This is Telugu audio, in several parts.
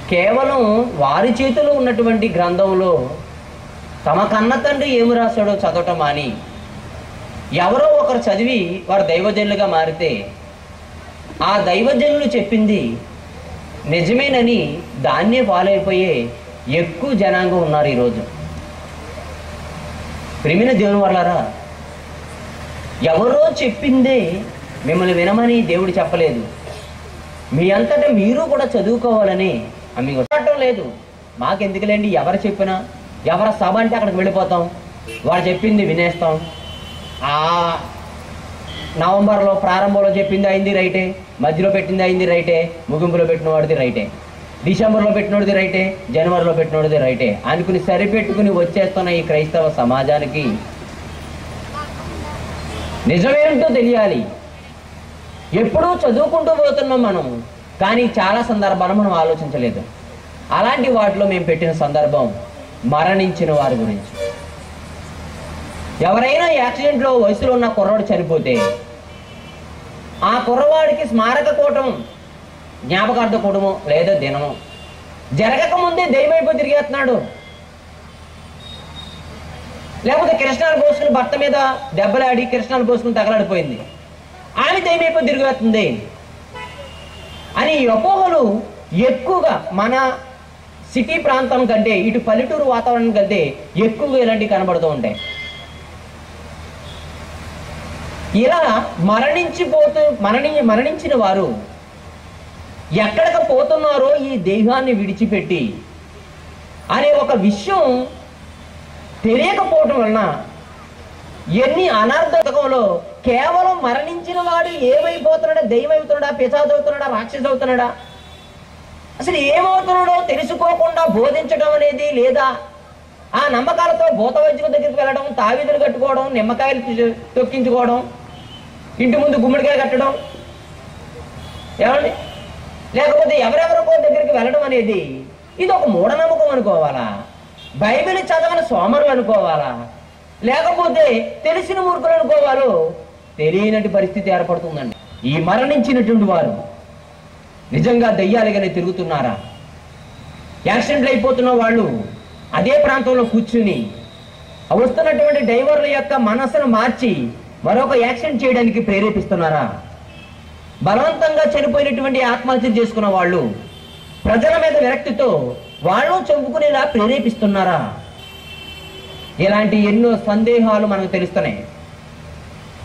కేవలం వారి చేతిలో ఉన్నటువంటి గ్రంథంలో తమ కన్న తండ్రి ఏమి రాశాడో చదవటం అని ఎవరో ఒకరు చదివి వారు దైవజనులుగా మారితే ఆ దైవజనులు చెప్పింది నిజమేనని దాన్నే ఫాలో అయిపోయే ఎక్కువ జనాంగం ఉన్నారు ఈరోజు. ప్రియమైన దేవుని వాళ్ళారా, ఎవరో చెప్పిందే మిమ్మల్ని వినమని దేవుడు చెప్పలేదు. మీ అంతటా మీరు కూడా చదువుకోవాలని మీకు చెప్పడం లేదు. మాకెందుకులేండి, ఎవరు చెప్పినా, ఎవరి సభ అంటే అక్కడికి వెళ్ళిపోతాం, వాడు చెప్పింది వినేస్తాం. నవంబర్లో ప్రారంభంలో చెప్పింది అయింది రైటే, మధ్యలో పెట్టింది అయింది రైటే, ముగింపులో పెట్టినవాడిది రైటే, డిసెంబర్లో పెట్టినోడిది రైటే, జనవరిలో పెట్టినోడిది రైటే అనుకుని సరిపెట్టుకుని వచ్చేస్తున్న ఈ క్రైస్తవ సమాజానికి నిజమేంటో తెలియాలి. ఎప్పుడూ చదువుకుంటూ పోతున్నాం మనం, కానీ చాలా సందర్భాలు మనం ఆలోచించలేదు. అలాంటి వాటిలో మేము పెట్టిన సందర్భం మరణించిన వారి గురించి. ఎవరైనా యాక్సిడెంట్లో వయసులో ఉన్న కుర్రవాడు చనిపోతే ఆ కుర్రవాడికి స్మారక కూటం, జ్ఞాపకార్థ కూటమో లేదా దినమో జరగకముందే దైవైపు తిరిగేస్తున్నాడు. లేకపోతే కృష్ణాలు పోసుకుని భర్త మీద దెబ్బలాడి కృష్ణాలు పోసుకుని తగలాడిపోయింది, ఆమె దైవైపు తిరిగేస్తుంది అని అపోహలు ఎక్కువగా మన సిటీ ప్రాంతం కంటే ఇటు పల్లెటూరు వాతావరణం కంటే ఎక్కువగా ఇలాంటివి కనబడుతూ ఉంటాయి. ఇలా మరణించిన వారు ఎక్కడికి పోతున్నారో ఈ దేహాన్ని విడిచిపెట్టి అనే ఒక విషయం తెలియకపోవటం వలన ఎన్ని అనర్థకంలో కేవలం మరణించిన వాడు ఏమైపోతున్నాడా, దైవమవుతున్నాడా, పిశాచవుతున్నాడా, రాక్షసు అవుతున్నాడా, అసలు ఏమవుతున్నాడో తెలుసుకోకుండా బోధించడం అనేది, లేదా ఆ నమ్మకాలతో భూత వైద్యుల దగ్గరికి వెళ్ళడం, తావీదులు కట్టుకోవడం, నిమ్మకాయలు తొక్కించుకోవడం, ఇంటి ముందు గుమ్మడికాయ కట్టడం, ఏమండి, లేకపోతే ఎవరెవరికో దగ్గరికి వెళ్ళడం అనేది ఇది ఒక మూఢనమ్మకం అనుకోవాలా? బైబిల్ చదవని సోమరులు అనుకోవాలా? లేకపోతే తెలిసిన మూర్ఖులు అనుకోవాలో తెలియనటి పరిస్థితి ఏర్పడుతుందండి. ఈ మరణించినటువంటి వారు నిజంగా దయ్యాలుగానే తిరుగుతున్నారా? యాక్సిడెంట్లు అయిపోతున్న వాళ్ళు అదే ప్రాంతంలో కూర్చుని వస్తున్నటువంటి డ్రైవర్ల యొక్క మనసును మార్చి మరొక యాక్సిడెంట్ చేయడానికి ప్రేరేపిస్తున్నారా? బలవంతంగా చనిపోయినటువంటి ఆత్మహత్య చేసుకున్న వాళ్ళు ప్రజల మీద విరక్తితో వాళ్ళు చంపుకునేలా ప్రేరేపిస్తున్నారా? ఇలాంటి ఎన్నో సందేహాలు మనకు తెలుస్తున్నాయి.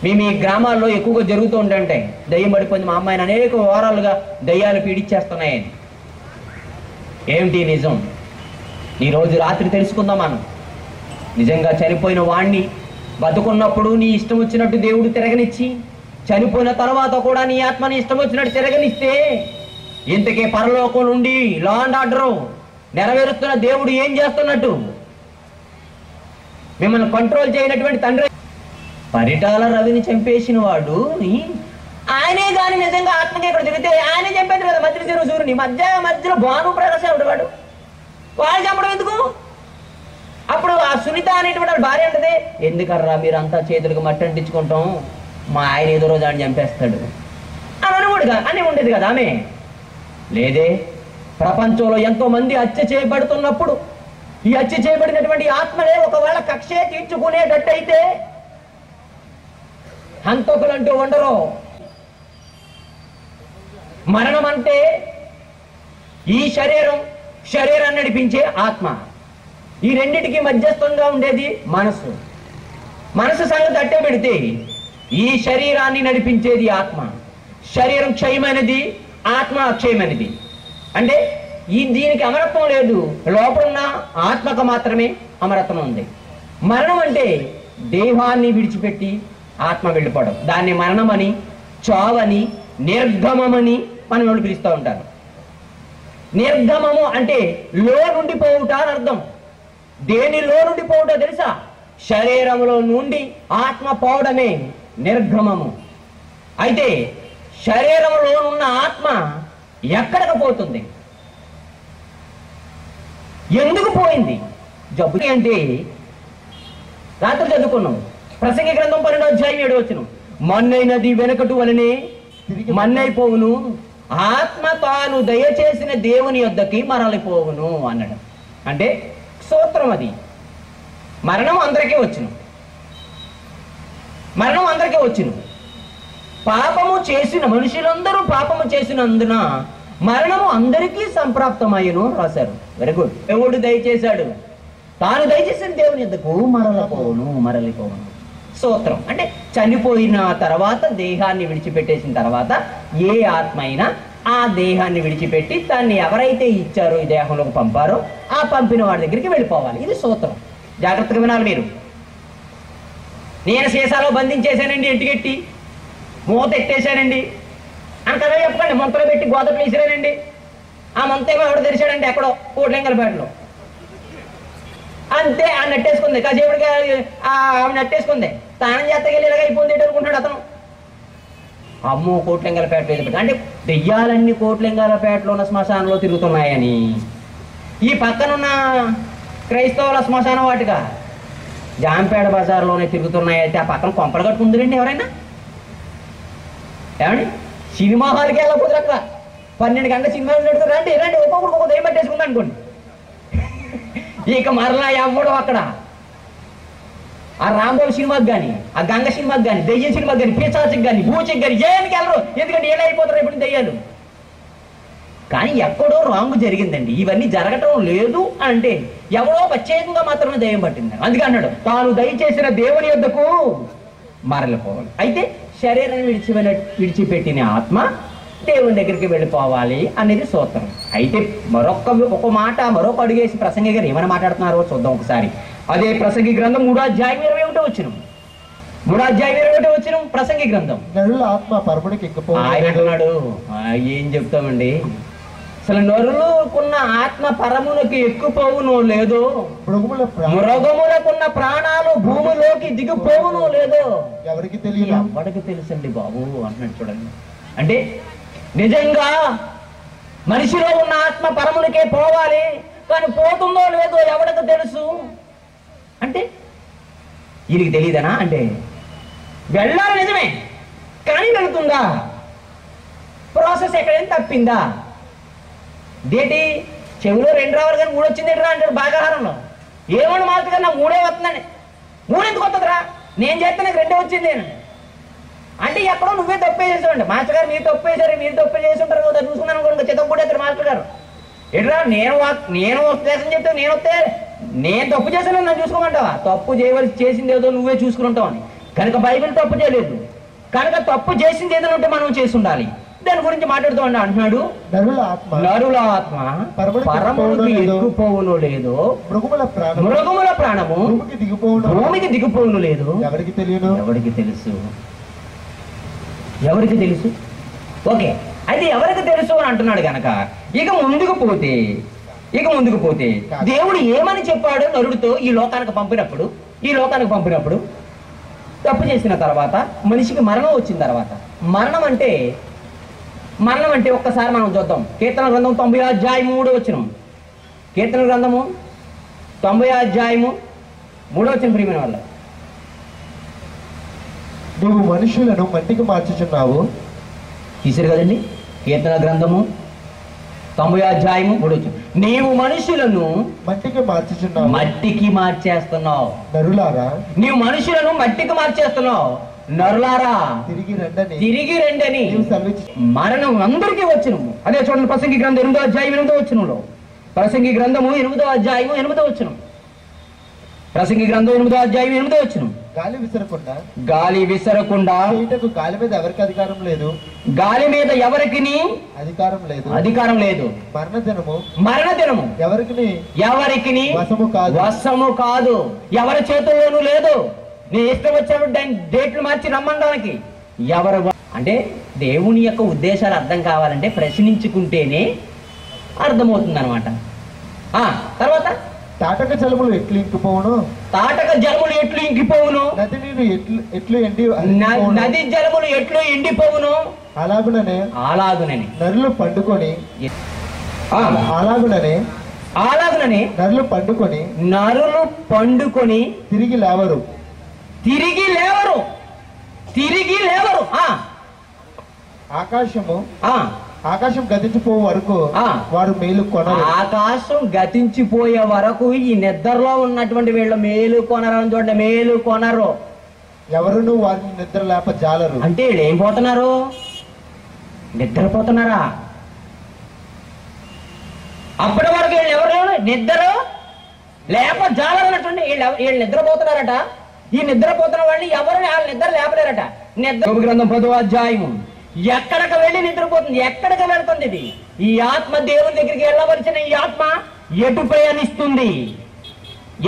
మేము ఈ గ్రామాల్లో ఎక్కువగా జరుగుతూ ఉంటే దయ్యం పడిపోయింది, మా అమ్మాయిని అనేక వారాలుగా దయ్యాలు పీడించేస్తున్నాయని. ఏమిటి నిజం? ఈరోజు రాత్రి తెలుసుకుందాం మనం. నిజంగా చనిపోయిన వాణ్ణి బతుకున్నప్పుడు నీ ఇష్టం వచ్చినట్టు దేవుడు తిరగనిచ్చి, చనిపోయిన తర్వాత కూడా నీ ఆత్మని ఇష్టం వచ్చినట్టు తిరగనిస్తే ఇంతకీ పరలోకం నుండి లా అండ్ ఆర్డర్ నెరవేరుస్తున్న దేవుడు ఏం చేస్తున్నట్టు? మిమ్మల్ని కంట్రోల్ చేయనటువంటి తండ్రి పరిటాల రవిని చంపేసిన వాడు ఆయనే కానీ నిజంగా ఆత్మకి ఇక్కడ తిరిగితే ఆయనే చంపేది కదా. మధ్య చెరువు సూర్యుని మధ్యలో భాను ప్రకాశం వాడు వాడు చంపడం ఎందుకు? అప్పుడు ఆ సునీత అనేటువంటి భార్య అంటది, ఎందుకర్రా మీరంతా చేతులకు మట్టి అంటించుకుంటాం, మా ఆయన ఏదో రోజు ఆయన చంపేస్తాడు అని ఉండేది కదా ఆమె. లేదే, ప్రపంచంలో ఎంతో మంది హత్య చేయబడుతున్నప్పుడు ఈ హత్య చేయబడినటువంటి ఆత్మలే ఒకవేళ కక్షే తీర్చుకునేటట్టయితే హంతకులంటూ ఉండరు. మరణం అంటే ఈ శరీరాన్ని నడిపించే ఆత్మ, ఈ రెండిటికి మధ్యస్థంగా ఉండేది మనసు. మనసు సంగతి అట్టే పెడితే ఈ శరీరాన్ని నడిపించేది ఆత్మ. శరీరం క్షయమైనది, ఆత్మ అక్షయమైనది. అంటే దీనికి అమరత్వం లేదు, లోపలున్న ఆత్మకు మాత్రమే అమరత్వం ఉంది. మరణం అంటే దేహాన్ని విడిచిపెట్టి ఆత్మ వెళ్ళిపోవడం. దాన్ని మరణమని, చావని, నిర్గమమని మన వాళ్ళు పిలుస్తూ ఉంటారు. నిర్గమము అంటే లో నుండి పోవుట అని అర్థం. దేనిలో నుండి పోవుట తెలుసా? శరీరంలో నుండి ఆత్మ పోవడమే నిర్గమము. అయితే శరీరంలో ఉన్న ఆత్మ ఎక్కడికి పోతుంది? ఎందుకు పోయింది? జబ్బు అంటే రాత్రి చదువుకున్నాం, ప్రసంగి గ్రంథం 12వ అధ్యాయం 7వ వచనం, మన్నైనది వెనకటి వలనే మన్నైపోవును, ఆత్మ తాను దయచేసిన దేవుని యొద్దకి మరలిపోవును అన్నాడు. అంటే సూత్రం అది. మరణం అందరికీ వచ్చును, మరణం అందరికీ వచ్చును. పాపము చేసిన మనుషులందరూ పాపము చేసినందున మరణము అందరికీ సంప్రాప్తమయ్యను రాశారు. Very good. దేవుడు దయచేశాడు, తాను దయచేసిన దేవుని యొద్దకు మరలిపోవును. సూత్రం అంటే చనిపోయిన తర్వాత, దేహాన్ని విడిచిపెట్టేసిన తర్వాత ఏ ఆత్మ అయినా ఆ దేహాన్ని విడిచిపెట్టి దాన్ని ఎవరైతే ఇచ్చారో, ఈ దేహంలోకి పంపారో, ఆ పంపిన వాడి దగ్గరికి వెళ్ళిపోవాలి. ఇది సూత్రం. జాగ్రత్తగా వినాలి మీరు. నేను సీసాలో బంధించేశానండి, ఇంటికెట్టి మూత ఎట్టేశానండి అని కదా చెప్పకండి. మొంతలో పెట్టి గోదట్లు వేసానండి, ఆ మొంతేమో ఎవడో తెరిచాడండి ఎక్కడో కోట్లింగలపేటలో, అంతే. ఆ నెట్టేసుకుంది, కాసేపటికి ఆమె నెట్టేసుకుంది, స్నానం చేస్తకెళ్ళి ఇలాగ అయిపోయింది అనుకుంటాడు అతను. అమ్మో కోట్లింగలపేటలో అంటే దెయ్యాలన్నీ కోట్లింగాలపేటలో ఉన్న శ్మశానంలో తిరుగుతున్నాయని, ఈ పక్కనున్న క్రైస్తవుల శ్మశానం వాటిగా జాంపేట బజార్లోనే తిరుగుతున్నాయి. అయితే ఆ పక్కన కొంపలు కట్టుకుందరండి ఎవరైనా? ఏమండి, సినిమా హాల్కి వెళ్ళకపోతే అక్కడ 12 గంటల సినిమా రండి రండి, ఒక్కొక్కడికి ఒక దయ్యం పట్టేసుకుంది అనుకోండి. ఇక మరలా ఎవడు అక్కడ ఆ రాంబాబు సినిమాకి కానీ, ఆ గంగ సినిమాకి కానీ, దెయ్యం సినిమాకి కానీ, పిశాచికి కానీ, భూచికి కానీ ఏమికి వెళ్ళరు. ఎందుకంటే ఏమైపోతారు ఇప్పుడు దెయ్యాలు. కానీ ఎక్కడో రాంగ్ జరిగిందండి. ఇవన్నీ జరగటం లేదు అంటే ఎవరో ప్రత్యేకంగా మాత్రమే దయ్యం పట్టింది. అందుకే అన్నాడు, తాను దయచేసిన దేవుని యొద్దకు మరలిపోవాలి. అయితే శరీరాన్ని విడిచిపెట్టిన ఆత్మ దేవుని దగ్గరికి వెళ్ళిపోవాలి అనేది సూత్రం. అయితే ఒక మాట మరొక అడుగేసి ప్రసంగి గారు ఏమైనా మాట్లాడుతున్నారో చూద్దాం ఒకసారి. అదే ప్రసంగి గ్రంథం 3వ అధ్యాయం 21వ వచనం. 3వ అధ్యాయం 21వ వచనం ప్రసంగి గ్రంథం. నరుల ఆత్మ పరమునికి ఆయన అంటున్నాడు, ఏం చెప్తామండి, అసలు నరులకున్న ఆత్మ పరమునకు ఎక్కుపోవునో లేదో, మృగములకున్న ప్రాణాలు భూమిలోకి దిగిపోవునో లేదో ఎవరికి తెలియదు, ఎవరికి తెలుసండి బాబు అంటున్నాడు. చూడండి, అంటే నిజంగా మనిషిలో ఉన్న ఆత్మ పరములకే పోవాలి, కానీ పోతుందో లేదో ఎవరికి తెలుసు అంటే వీరికి తెలియదనా? అంటే వెళ్ళాలి నిజమే, కానీ వెళుతుందా? ప్రాసెస్ ఎక్కడైనా తప్పిందా? దేటి చెవిలో 2 రావాలి కానీ 3 వచ్చింది ఎట్రా అంటాడు బాగాహారంలో. ఏమన్నా మారుతుంది కదా, నా 3 వస్తుందని. 3 ఎందుకు వస్తుందిరా, నేను చేస్తే నాకు 2 వచ్చింది నేను అంటే ఎక్కడో నువ్వే తప్పే చేసావండి. మాస్టర్ గారు మీరు తప్పు చేశారు, మీరు తప్పు చేసి ఉంటారు కదా, చూసుకున్నాను అనుకోండి, చిత్తపూడేస్తారు మాస్టర్ గారు. ఎట్రా నేను ఉద్దేశం చెప్తే నేను తప్పు చేశాను నన్ను చూసుకోమంటావా? తప్పు చేసింది ఏదో నువ్వే చూసుకుంటావు అని. కనుక బైబిల్ తప్పు చేయలేదు, కనుక తప్పు చేసింది ఏదైనా ఉంటే మనం చేసి ఉండాలి. దాని గురించి మాట్లాడుతూ అన్నాడు, నరుల ఆత్మ పరమునికి ఎక్కిపోవును లేదో, మృగముల ప్రాణము భూమికి దిగిపోవును లేదు, ఎవరికి తెలుసు? ఎవరికి తెలుసు? ఓకే, అయితే ఎవరికి తెలుసు అని అంటున్నాడు గనక ఇక ముందుకు పోతే దేవుడు ఏమని చెప్పాడు నరుడితో ఈ లోకానికి పంపినప్పుడు తప్పు చేసిన తర్వాత మనిషికి మరణం వచ్చిన తర్వాత, మరణం అంటే ఒక్కసారి మనం చూద్దాం. కీర్తన గ్రంథం 90వ అధ్యాయం 3వ వచనం. కీర్తన గ్రంథము 90వ అధ్యాయము 3వ వచనం. ప్రియమైన వాళ్ళ, నువ్వు మనుషులను మట్టికి మార్చుచున్నావు. తీసారు కదండి, కీర్తన గ్రంథము 90వ అధ్యాయము 3వ వచనం. నీవు మనుషులను మట్టికి మార్చేస్తున్నావు. నరులారా, నీవు మనుషులను మట్టికి మార్చేస్తున్నావు. నరులారా, తిరిగి రండని మరణం అందరికీ వచ్చును. అదే చూడండి, ప్రసంగి గ్రంథం 8వ అధ్యాయం 8వ వచనంలో. ప్రసంగి గ్రంథము 8వ అధ్యాయము 8వ వచనం. ప్రసంగి గ్రంథం 8వ అధ్యాయం 8వ వచనం. గాలి విసరకుండా గాలి మీద ఎవరికి అధికారం లేదు. గాలి మీద ఎవరికి అధికారం లేదు. మరణ దినము ఎవరికి వశము కాదు, ఎవరి చేతుల్లోనూ లేదు. నీ ఇష్టం వచ్చినప్పుడు దాని డేట్లు మార్చి రమ్మడానికి ఎవరు అంటే దేవుని యొక్క ఉద్దేశాలు అర్థం కావాలంటే ప్రశ్నించుకుంటేనే అర్థమవుతుంది అనమాట. తర్వాత తాటక జలములు ఎట్లు ఇంకిపోవును, నది జలములు ఎట్లు ఎండిపోవును, అలాగుననే నరులు పండుకొని నరులు పండుకొని తిరిగి లేవరు. ఆకాశం గతించిపో వరకు ఆ. వారు మేలు కొనరు. ఆకాశం గతించిపోయే వరకు ఈ నిద్రలో ఉన్నటువంటి వీళ్ళు మేలు కొనరని చూడండి, మేలు కొనరు. ఎవరును వారిని నిద్ర లేప జాలరు. అంటే వీళ్ళు ఏం పోతున్నారు? నిద్రపోతున్నారా? అప్పటి వరకు వీళ్ళు ఎవరు నిద్ర లేప జాలరన్నటువంటి వీళ్ళు నిద్రపోతున్నారట. ఈ నిద్రపోతున్న వాళ్ళని ఎవరు వాళ్ళ నిద్ర లేపలేరట. నిద్ర గ్రంథం 10వ అధ్యాయము. ఎక్కడికి వెళ్ళి నిద్రపోతుంది? ఎక్కడికి వెళ్తుంది ఇది? ఈ ఆత్మ దేవుని దగ్గరికి వెళ్ళవలసిన ఈ ఆత్మ ఎటు ప్రయాణిస్తుంది?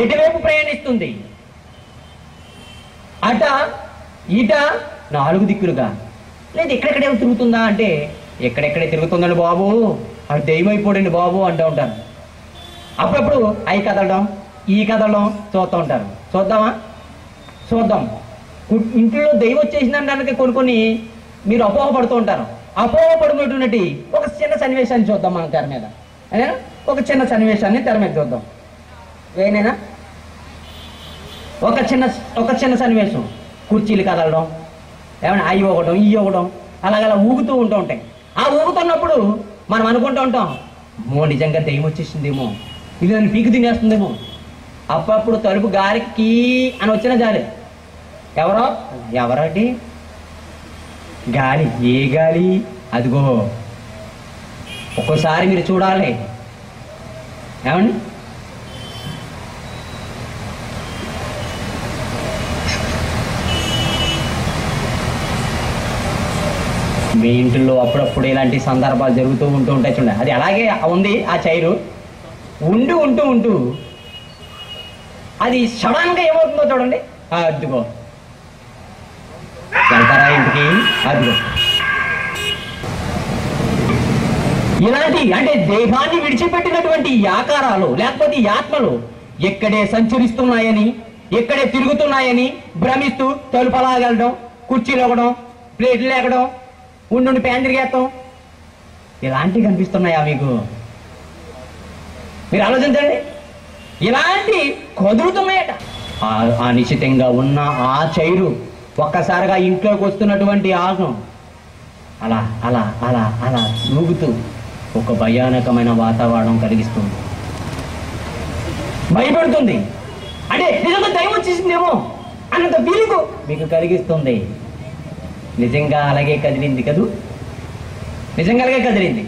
ఎటువైపు ప్రయాణిస్తుంది? అట ఇట 4 దిక్కులుగా, లేదు ఎక్కడెక్కడే తిరుగుతుందా అంటే ఎక్కడెక్కడే తిరుగుతుందండి బాబు, అది దెయ్యం అయిపోడండి బాబు అంటూ ఉంటారు. అప్పుడప్పుడు అవి కదలడం ఈ కదలడం చూస్తూ ఉంటారు. చూద్దామా? చూద్దాం. ఇంట్లో దెయ్యం వచ్చేసిందంటే కొన్ని మీరు అపోహపడుతూ ఉంటారు. అపోహపడుతున్నటువంటి ఒక చిన్న సన్నివేశాన్ని చూద్దాం మనం తెర మీద. ఒక చిన్న సన్నివేశాన్ని తెర మీద చూద్దాం. ఏనైనా ఒక చిన్న సన్నివేశం, కుర్చీలు కదలడం, ఏమైనా అవి ఒకటం ఇవి ఒకటం అలాగలా ఊగుతూ ఉంటాయి. ఆ ఊగుతున్నప్పుడు మనం అనుకుంటూ ఉంటాం, నిజంగా దెయ్యం వచ్చేసిందేమో, ఇది నన్ను పీకు తినేస్తుందేమో. అప్పుడప్పుడు తలుపు గాలికి అని వచ్చిన జాలి, ఎవరండి? గాలి. ఏ గాలి? అదిగో ఒక్కోసారి మీరు చూడాలి. ఏమండి? మీ ఇంట్లో అప్పుడప్పుడు ఇలాంటి సందర్భాలు జరుగుతూ ఉంటాయి చూడండి. అది అలాగే ఉంది. ఆ చైరు ఉంటూ అది సడన్గా ఏమవుతుందో చూడండి. అదిగో వెళ్తారా ఇంటికి? అదిగో ఇలాంటి అంటే దేహాన్ని విడిచిపెట్టినటువంటి ఈ ఆకారాలు లేకపోతే ఈ ఆత్మలు ఎక్కడే సంచరిస్తున్నాయని, ఎక్కడే తిరుగుతున్నాయని భ్రమిస్తూ తలుపు అలాగెళ్ళడం, కుర్చీలు ఇవ్వడం, ప్లేట్లు లేకడం, ఉండి ప్యాన్ తిరిగేస్తాం, ఇలాంటివి కనిపిస్తున్నాయా మీకు? మీరు ఆలోచించండి. ఇలాంటి కదులుతున్నాయట. అనిశ్చితంగా ఉన్న ఆ చైరు ఒక్కసారిగా ఇంట్లోకి వస్తున్నటువంటి ఆగం అలా అలా అలా అలా ఊగుతూ ఒక భయానకమైన వాతావరణం కలిగిస్తుంది, భయపడుతుంది. అంటే నిజంగా దైవం వచ్చేసిందేమో అన్నంత ఫీలింగ్ మీకు కలిగిస్తుంది. నిజంగా అలాగే కదిలింది కదూ, నిజంగా అలాగే కదిలింది.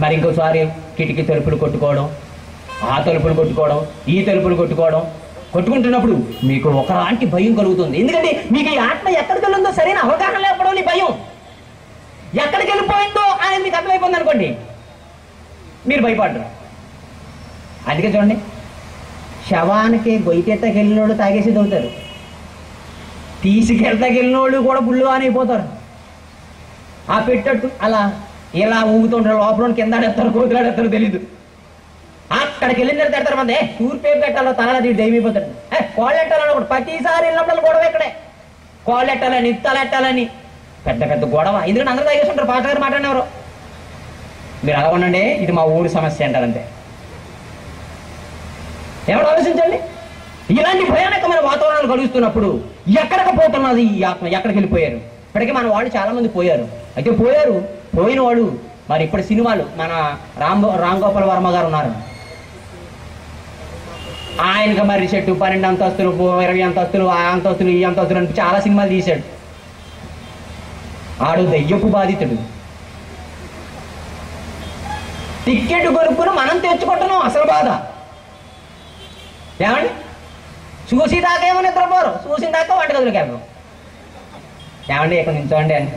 మరి ఇంకోసారి కిటికీ తలుపులు కొట్టుకోవడం, ఆ తలుపులు కొట్టుకోవడం, ఈ తలుపులు కొట్టుకుంటున్నప్పుడు మీకు ఒకలాంటి భయం కలుగుతుంది. ఎందుకంటే మీకు ఈ ఆత్మ ఎక్కడికి వెళ్ళిందో సరైన అవగాహన లేకపోవడం నీ భయం. ఎక్కడికి వెళ్ళిపోయిందో అనేది మీకు అర్థమైపోయింది అనుకోండి, మీరు భయపడరు. అందుకే చూడండి, శవానికి గొయ్యెత్తకి వెళ్ళినోళ్ళు తాగేసి తవ్వుతారు, తీసుకెళ్తాకి వెళ్ళినోళ్ళు కూడా బుల్లు అయిపోతారు. ఆ పెట్టట్టు అలా ఇలా ఊగుతుంటారు, లోపల కింద ఆడేస్తారు, కోతులాడేస్తారో తెలీదు. అక్కడికి వెళ్ళిన తిడతారు. మంది తూర్పే పెట్టాలో తల దైవం అయిపోతాడు. కోళ్ళు ఎట్టాలని ఒకటి ప్రతిసారి వెళ్ళినప్పుడు గొడవ ఇక్కడే, కోళ్ళు ఎట్టాలని తలెట్టాలని పెద్ద పెద్ద గొడవ. ఎందుకంటే అందరూ తాగేస్తుంటారు. పాట గారు మాట్లాడినవారు, మీరు అలా ఉండండి, ఇది మా ఊరి సమస్య అంటారంతే. ఎవరు ఆలోచించండి. ఇలాంటి భయానకమైన వాతావరణాలు కలుగుతున్నప్పుడు ఎక్కడికి పోతున్నది ఈ ఆత్మ? ఎక్కడికి వెళ్ళిపోయారు? ఇప్పటికీ మన వాళ్ళు చాలా మంది పోయారు. అయితే పోయిన వాడు మరి ఇప్పుడు సినిమాలు మన రామ్ గోపాల్ వర్మ గారు ఉన్నారు. ఆయనకి మరి చెట్టు 12 అంతస్తులు 20 అంతస్తులు ఆ అంతస్తులు ఈ అంతస్తులు అని చాలా సినిమాలు తీశాడు. ఆడు దయ్యపు బాధితుడు. టికెట్ కొనుక్కుని మనం తెచ్చుకుంటున్నాం అసలు బాధ. ఏమండి? చూసి దాకా ఏమో నిద్రపోరు, చూసిన దాకా వంటగదిలోకి వెళ్ళరు. ఏమండి ఇక్కడ నించోండి అని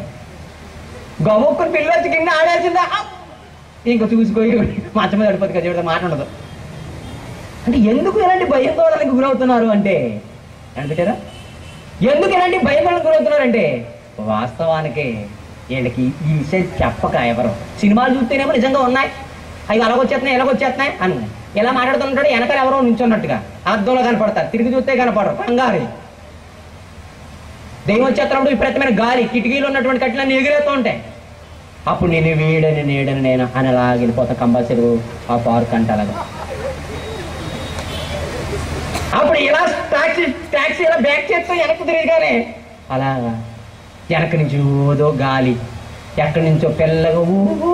గబుక్కుని పిల్లి వచ్చి కింద ఆడేసిందా ఇంకా చూసుకో మంచం మీద పడిపోతుంది కదా, చూడదు, మాట ఉండదు. అంటే ఎందుకు ఇలాంటి భయాందోళనకు గురవుతున్నారు అంటే అనిపించారా? ఎందుకు ఇలాంటి భయాందోళనకు గురవుతున్నారంటే వాస్తవానికి వీళ్ళకి ఈ విషయం చెప్పక ఎవరు సినిమాలు చూస్తేనేమో నిజంగా ఉన్నాయి, అవి ఎలాగొచ్చేస్తున్నాయి అని ఎలా మాట్లాడుతుంటాడు. వెనకాల ఎవరో నించున్నట్టుగా అద్దంలో కనపడతారు, తిరిగి చూస్తే కనపడరు. కంగారు. దెయ్యం వచ్చేస్తున్నప్పుడు విపరీతమైన గాలి, కిటికీలు ఉన్నటువంటి కట్టెలన్నీ ఎగిరేస్తూ ఉంటాయి. అప్పుడు నేను వీడని నేడని నేను అని అలా వెళ్ళిపోతా కంపల్సరీ ఆ పార్క్ అంటే అలాగా. అప్పుడు ఇలా టాక్సీ ఇలా బ్యాక్ చేస్తూ వెనక్కి తిరిగిగానే అలాగా వెనక నుంచి ఓదో గాలి ఎక్కడి నుంచో పిల్లగా ఊహూ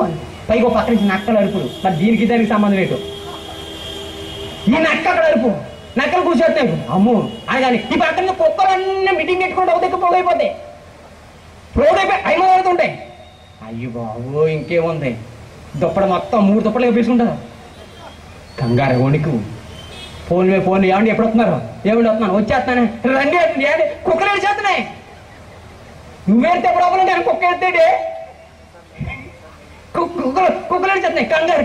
అని పైకి ఒక పక్క నుంచి నక్కలు అరుపులు. మరి దీనికి దానికి సంబంధం ఏంటో. ఈ నక్క అక్కడ అరుపు, నక్కలు కూర్చోతున్నాయి. అమ్మో అనగాని ఈ పక్క నుంచి కుక్కలన్నీ మీటింగ్ పెట్టుకుంటే ఒక దగ్గర పోగైపోతాయి, అయిపోతుంటాయి. అయ్యో బాబు ఇంకేముంది, దుప్పడ మొత్తం 3 దుప్పలుగా వేసుకుంటారు. కంగారు వణికు. ఫోన్లే ఏమండి ఎప్పుడు వస్తున్నారు, ఏమిటి వస్తున్నాను, వచ్చేస్తానే రండి అండి. కుక్కలు ఏడిచేస్తున్నాయి. నువ్వేడితే ఎప్పుడు అవ్వాలంటే కుక్క ఎడితే కుక్కలు ఏడిచేస్తున్నాయి. కంగారు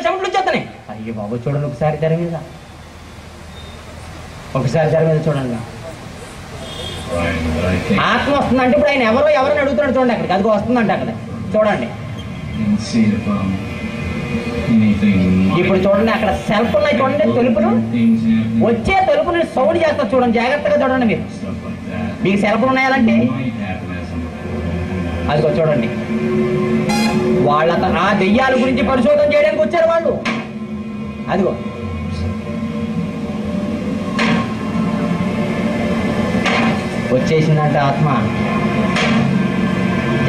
చెమటలు వచ్చేస్తున్నాయి. అయ్యో బాబు చూడండి ఒకసారి తెర మీద, చూడండి. ఆత్మ వస్తుందంటే ఇప్పుడు ఆయన ఎవరిని అడుగుతున్నాడు చూడండి, అక్కడికి అది వస్తుందంటే అక్కడ చూడండి. ఇప్పుడు చూడండి అక్కడ సెల్ఫ్ ఉన్నాయి చూడండి, తలుపులు వచ్చే తలుపుని సౌండ్ చేస్తారు చూడండి, జాగ్రత్తగా చూడండి. మీకు సెల్ఫ్లు ఉన్నాయాలంటే అదిగో చూడండి. వాళ్ళ ఆ దెయ్యాల గురించి పరిశోధన చేయడానికి వచ్చారు వాళ్ళు. అదిగో వచ్చేసిందంట ఆత్మ.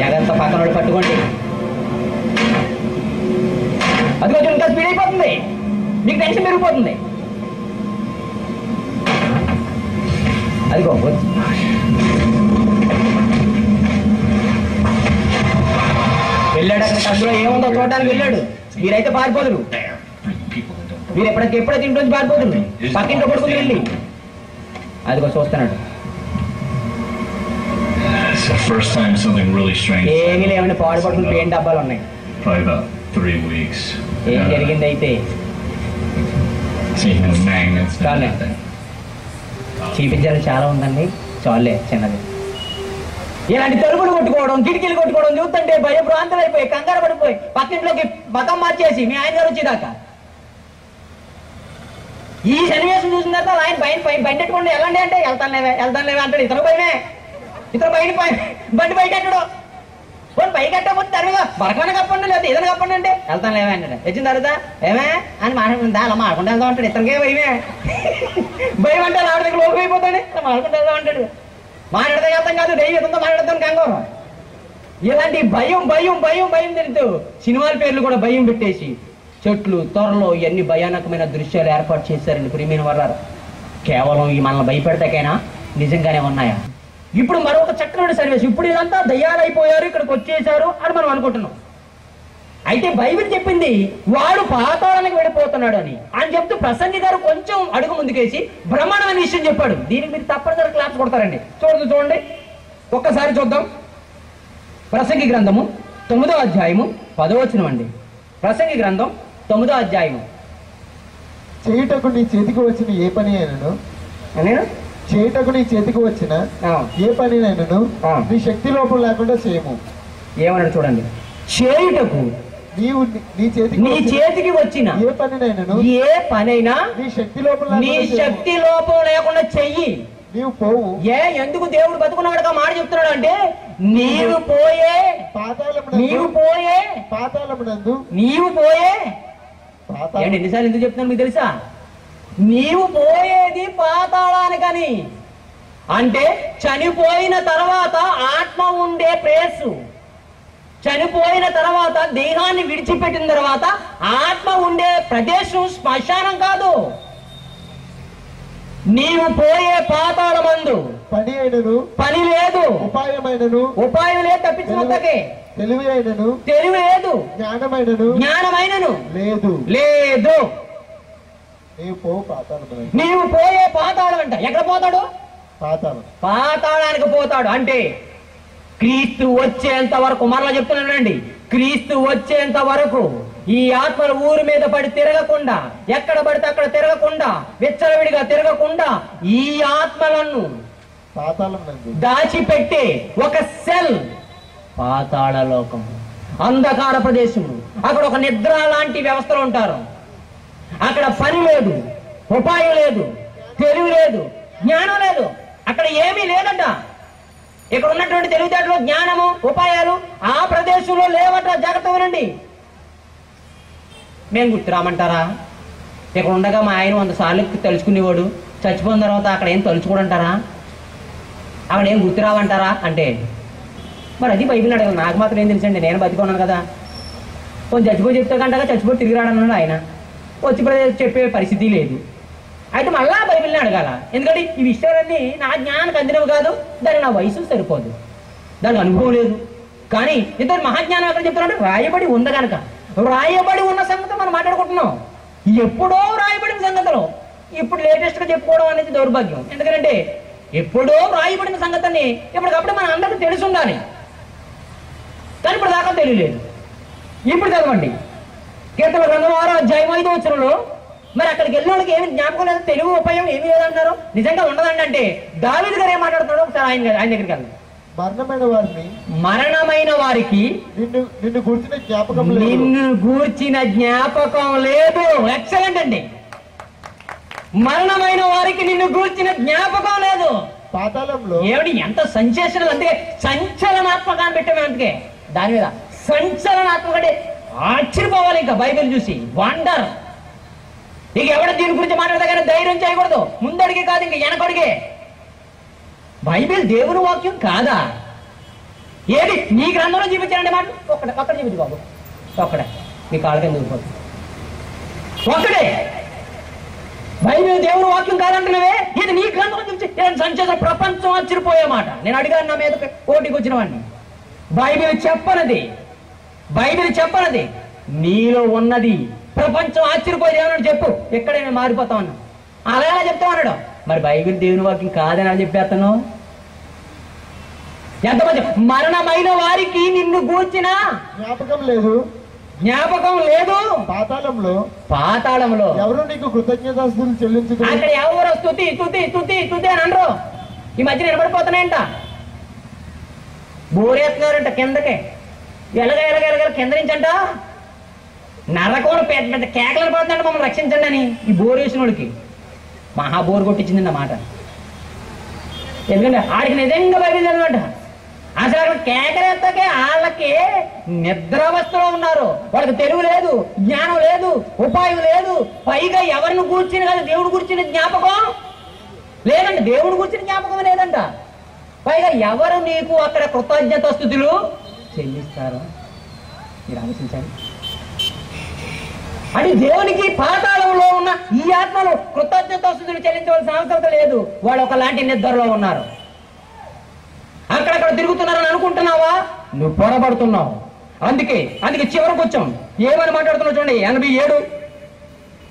జాగ్రత్త, పక్కన వాళ్ళు పట్టుకోండి. అది కొంచెం ఇంకా స్పీడ్ అయిపోతుంది, మీకు టెన్షన్ పెరిగిపోతుంది. అదిగో వెళ్ళాడు అక్కడ, అందులో ఏముందో చూడడానికి వెళ్ళాడు. మీరైతే పారిపోదురు, మీరు ఎప్పుడైతే ఇంట్లోంచి పారిపోతుంది, పక్కింట్లో పడుకుని వెళ్ళి. అదిగో చూస్తున్నాడు. ఏమీ లేవండి, పాడు పడుకుని పెయింట్ డబ్బాలు ఉన్నాయి. ఏం జరిగింది అయితే చూపించాలి, చాలా ఉందండి, చాలే చిన్నది. ఇలాంటి తలుపులు కొట్టుకోవడం, కిటికీలు కొట్టుకోవడం చూస్తుంటే భయభ్రాంతులు అయిపోయి, కంగారు పడిపోయి పక్కింట్లోకి మతం మార్చేసి మీ ఆయన గారు వచ్చేదాకా. ఈ సన్నివేశం చూసిన తర్వాత ఆయన బండి పెట్టుకోండి వెళ్ళండి అంటే వెళ్తాను లేవే అంటాడు. ఇతను బండి పైకి ఎట్టడు, పైకి ఎట్టకపోతే తరువుగా బరకమైన కప్పండి లేదా ఏదైనా కప్పండి అంటే వెళ్తాను లేవే అంటాడు. వచ్చిన తర్వాత ఏమే అని మాట్లాడుకుంటా, అలా మాట్లాడుకుంటూ వెళ్దాం అంటాడు. ఇతనికే భయం అంటే ఆవిడ దగ్గర లోపు అయిపోతాడు, మాట్లాడుకుంటూ వెళ్దాం అంటాడు. మాట్లాడితే వెళ్తాం కాదు, దైవంతో మాట్లాడతాం కంగారు. ఇలాంటి భయం తెలుస్తూ సినిమాల పేర్లు కూడా భయం పెట్టేసి చెట్లు తొరలో ఎన్ని భయానకమైన దృశ్యాలు ఏర్పాటు చేశారండి ప్రియమైన వారు. కేవలం ఈ మనల్ని భయపెడతాకైనా నిజంగానే ఉన్నాయా? ఇప్పుడు మరొక చక్కని సర్వేస్. ఇప్పుడు ఇదంతా దయ్యాలైపోయారు, ఇక్కడికి వచ్చేసారు అని మనం అనుకుంటున్నాం. అయితే బైబిల్ చెప్పింది వాడు పాతాళానికి వెళ్ళిపోతున్నాడు అని చెప్తూ ప్రసంగి గారు కొంచెం అడుగు ముందుకేసి బ్రహ్మాండమైన విషయం చెప్పాడు. దీనికి మీరు తప్పనిసరి క్లాప్స్ కొడతారండి. చూడండి ఒక్కసారి చూద్దాం. ప్రసంగి గ్రంథము 9వ అధ్యాయము 10వ వచనం అండి. ప్రసంగి గ్రంథం 9వ అధ్యాయము. చేయుటకు నీ చేతికి వచ్చిన ఏ పని అయినను, నేను చేయుటకు నీ చేతికి వచ్చిన ఏ పని అయినను నీ శక్తి లోపం లేకుండా చేయము. ఏమన్నాడు చూడండి. చేయుటకు నీ చేతికి వచ్చిన ఏ పనైనా నీ శక్తి లోపం లేకుండా చెయ్యి, నీవు పోవు. ఎందుకు దేవుడు బతుకున్నాడుగా మాట చెప్తున్నాడు అంటే నీవు పోయే ఎన్నిసార్లు ఎందుకు చెప్తున్నాను మీకు తెలుసా? నీవు పోయేది పాతాళానికని. అంటే చనిపోయిన తర్వాత ఆత్మ ఉండే ప్లేసు, చనిపోయిన తర్వాత దేహాన్ని విడిచిపెట్టిన తర్వాత ఆత్మ ఉండే ప్రదేశం శ్మశానం కాదు. నీవు పోయే పాతాళమందు పని లేదు, ఉపాయం లేదు, తప్పించుకుందకే తెలివి లేదు, జ్ఞానమైనను లేదు. నీవు పోయే పాతాళం అంట. ఎక్కడ పోతాడు? పాతాళానికి పోతాడు. అంటే క్రీస్తు వచ్చేంత వరకు, మరలా చెప్తున్నానండి, క్రీస్తు వచ్చేంత వరకు ఈ ఆత్మల ఊరి మీద పడి తిరగకుండా, ఎక్కడ పడితే అక్కడ తిరగకుండా, విచ్చలవిడిగా తిరగకుండా ఈ ఆత్మలను దాచిపెట్టి ఒక సెల్ పాతాళ లోకం, అంధకార ప్రదేశము. అక్కడ ఒక నిద్ర లాంటి వ్యవస్థలు ఉంటారు. అక్కడ పని లేదు, ఉపాయం లేదు, తెలివి లేదు, జ్ఞానం లేదు, అక్కడ ఏమీ లేదంట. ఇక్కడ ఉన్నటువంటి తెలివితేటలు, జ్ఞానము, ఉపాయాలు ఆ ప్రదేశంలో లేవట. జాగ్రత్త వినండి. మేము గుర్తురామంటారా? ఇక్కడ ఉండగా మా ఆయన 100 సార్లు తలుచుకునేవాడు, చచ్చిపోయిన తర్వాత అక్కడ ఏం తలుచుకోడంటారా? అక్కడ ఏం గుర్తురావంటారా అంటే మరి అది బైబిల్ అడగాలి, నాకు మాత్రం ఏం తెలుసండి, నేను బతికున్నాను కదా. కొంచెం చచ్చిపోయి చెప్తే కంటగా చచ్చిపోయి తిరిగి రాడన్నాడు ఆయన, వచ్చి చెప్పే పరిస్థితి లేదు. అయితే మళ్ళా బైబిల్ని అడగాల, ఎందుకంటే ఈ విషయాలన్నీ నా జ్ఞానానికి అందినవి కాదు, దానికి నా వయసు సరిపోదు, దానికి అనుభవం లేదు. కానీ ఇద్దరు మహాజ్ఞానం ఎక్కడ చెప్తున్నాడు, రాయబడి ఉంది కనుక. రాయబడి ఉన్న సంగతి మనం మాట్లాడుకుంటున్నాం, ఎప్పుడో రాయబడిన సంగతులు ఇప్పుడు లేటెస్ట్గా చెప్పుకోవడం అనేది దౌర్భాగ్యం. ఎందుకంటే ఎప్పుడో రాయబడిన సంగతిని ఇప్పటికప్పుడు మన అందరికీ తెలిసి ఉండాలి, కానీ ఇప్పుడు దాకా తెలియలేదు. ఇప్పుడు చదవండి కీర్తన గ్రంథం 6వ అధ్యాయం 5వ వచనంలో, మరి అక్కడికి వెళ్ళిన వాళ్ళకి ఏమి జ్ఞాపకం లేదు, తెలుగు ఉపయోగం ఏమి లేదంటారు. నిజంగా ఉండదండి అంటే దావీదు గారు ఏం మాట్లాడుతున్నాడో ఒకసారి ఆయన దగ్గరికి వెళ్దాం. మరణమైన వారికి నిన్ను గూర్చిన జ్ఞాపకం లేదు. ఎక్సలెంట్ అండి. మరణమైన వారికి నిన్ను గూర్చిన జ్ఞాపకం లేదు. పాతాళంలో ఏమిటి ఎంత సంచేషణలు, అంటే సంచలనాత్మకాన్ని పెట్టాము, అందుకే దాని మీద సంచలనాత్మక అంటే ఆశ్చర్యపోవాలి. ఇంకా బైబిల్ చూసి వండర్. ఇక ఎవడ దీని గురించి మాట్లాడతా కానీ ధైర్యం చేయకూడదు, ముందడిగే కాదు ఇంక వెనకడిగే. బైబిల్ దేవుని వాక్యం కాదా? ఏది నీ గ్రంథంలో చూపించారండి మాట ఒక్కడ చూపించు బాబు, ఒక్కడే మీ కాళ్ళ కింద ఊరిపోతుంది, ఒక్కడే. బైబిల్ దేవుని వాక్యం కాదంటున్నావే, ఇది నీ గ్రంథంలో చూపించి సంచేత ప్రపంచం ఆశ్చర్యపోయే మాట. నేను అడిగాను నా మీద ఓటికి వచ్చిన వాడిని, బైబిల్ చెప్పనది నీలో ఉన్నది ప్రపంచం ఆశ్చర్యపోయేది ఏమన్నా చెప్పు, ఎక్కడైనా మారిపోతా ఉన్నా అలా ఎలా చెప్తావు అన్నాడు. మరి బైబిల్ దేవుని వాక్యం కాదని అని చెప్పేస్తాను. ఎంతమంది మరణమైన వారికి నిన్ను గూర్చిన జ్ఞాపకం లేదు. పాతాళంలో ఎవరు నీకు కృతజ్ఞతాస్తుతులు చెల్లించు. అక్కడ ఎవరు స్తుతి స్తుతి స్తుతి స్తుతి అని అనరు. ఈ మధ్య నిలబడిపోతున్నాయంట, బోరేస్తున్నారంట కిందకే, ఎలగ కింద నుంచి అంట నరకోడు పెద్ద పెద్ద కేకలను పడుతుందంట, మమ్మల్ని రక్షించండి అని. ఈ బోర్ వేసిన వాడికి మహా బోర్ కొట్టించింది అన్నమాట. ఎందుకంటే ఆడికి నిజంగా బైబిల్ అనమాట. అసలు అక్కడ కేకలేస్తాకే వాళ్ళకి నిద్రావస్థలో ఉన్నారు, వాళ్ళకి తెలుగు లేదు, జ్ఞానం లేదు, ఉపాయం లేదు. పైగా ఎవరిని కూర్చుని కాదు దేవుడు కూర్చుని జ్ఞాపకం లేదంట, దేవుడు కూర్చుని జ్ఞాపకం లేదంట. పైగా ఎవరు నీకు అక్కడ కృతజ్ఞతాస్తుతులు చెల్లిస్తారు? మీరు ఆలోచించండి. అని దేవునికి పాతాళంలో ఉన్న ఈ ఆత్మలు కృతజ్ఞతాస్తుతులు చెల్లించవలసిన అవసరం లేదు. వాళ్ళు ఒకలాంటి నిద్రలో ఉన్నారు, అక్కడక్కడ తిరుగుతున్నారని అనుకుంటున్నావా? నువ్వు పొరపడుతున్నావు. అందుకే చివరికి వచ్చాం. ఏమని మాట్లాడుతున్నావు చూడండి, 87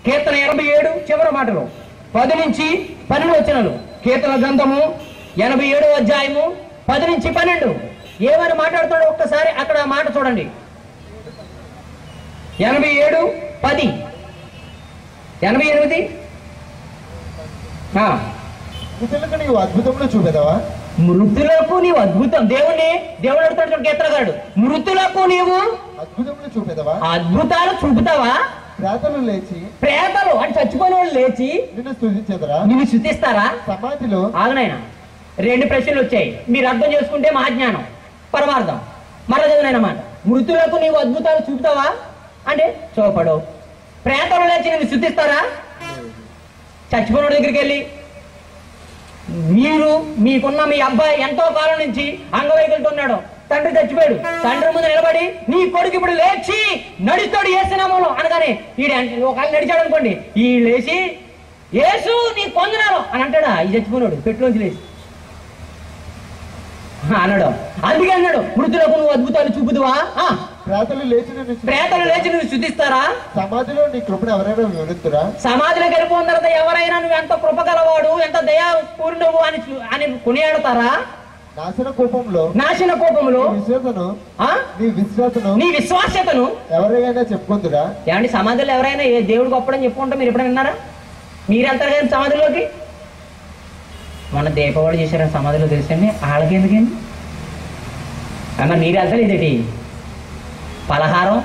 కీర్తన 87 చివరి మాటలు 10 నుంచి 12 వచనాలు. కీర్తన గ్రంథము 87వ అధ్యాయము 10 నుంచి 12 ఏమని మాట్లాడుతున్నాడు ఒక్కసారి అక్కడ మాట చూడండి. 87:10 88 నీవు అద్భుతంలో చూపెదవా? మృతులకు నీవు అద్భుతం, దేవుడు అడుగుతాడు కీర్తనగాడు, మృతులకు నీవు అద్భుతములు చూపెదవా? అద్భుతాలు చూపుతావా? ప్రేతలు అంటే చచ్చిపోయిన వాళ్ళు లేచి నిన్ను స్తుతించెదరా? నిన్ను స్తుతిస్తారా? సమాధిలో ఆగనైనా 2 ప్రశ్నలు వచ్చాయి, మీరు అర్థం చేసుకుంటే మహాజ్ఞానం, పరమార్థం. మరలా చదివినైనా మాట, మృతులకు నీవు అద్భుతాలు చూపుతావా అంటే చూపడు. ప్రేతలు లేచి నిన్ను స్తుతిస్తారా? చచ్చిపోయిన దగ్గరికి వెళ్ళి మీకున్న మీ అబ్బాయి ఎంతో కాలం నుంచి అంగవైకల్యంతో ఉన్నాడు, తండ్రి చచ్చిపోయాడు, తండ్రి ముందు నిలబడి నీ కొడుకు ఇప్పుడు లేచి నడుస్తాడు యేసునామములో అనగానే ఒకవేళ నడిచాడు అనుకోండి, ఈ లేచి యేసు నీ పొందినారు అని అంటాడా? ఈ చచ్చిపోయినాడు పెట్టులోంచి లేచి అన్నాడు. అందుకే అన్నాడు, మృతులకు నువ్వు అద్భుతాలు చూపుదువా? ప్రేతలు లేచి నువ్వు స్తుతిస్తారా? సమాధిలో నీ కృపను ఎవరైనా వివరిస్తురా? సమాధిలోకి వెళ్ళిపోయిన తర్వాత ఎవరైనా నువ్వు ఎంత కృప గలవాడు, ఎంత దయా పూర్ణువు అని కొనియాడతారా? నాశన కోపంలో నీ విశ్వాసతను ఎవరైనా చెప్పుకుంటురా? ఏమండి సమాధిలో ఎవరైనా ఏ దేవుడు గొప్పడని చెప్పుకుంటా మీరు ఎప్పుడైనా విన్నారా? మీరెళ్తారు కానీ సమాధిలోకి. మన దీపావళి చేశారు సమాధిలో తెలుసండి, వాళ్ళకి ఎందుకండి అమ్మ మీరు వెళ్తారు ఇదేటి పలహారం,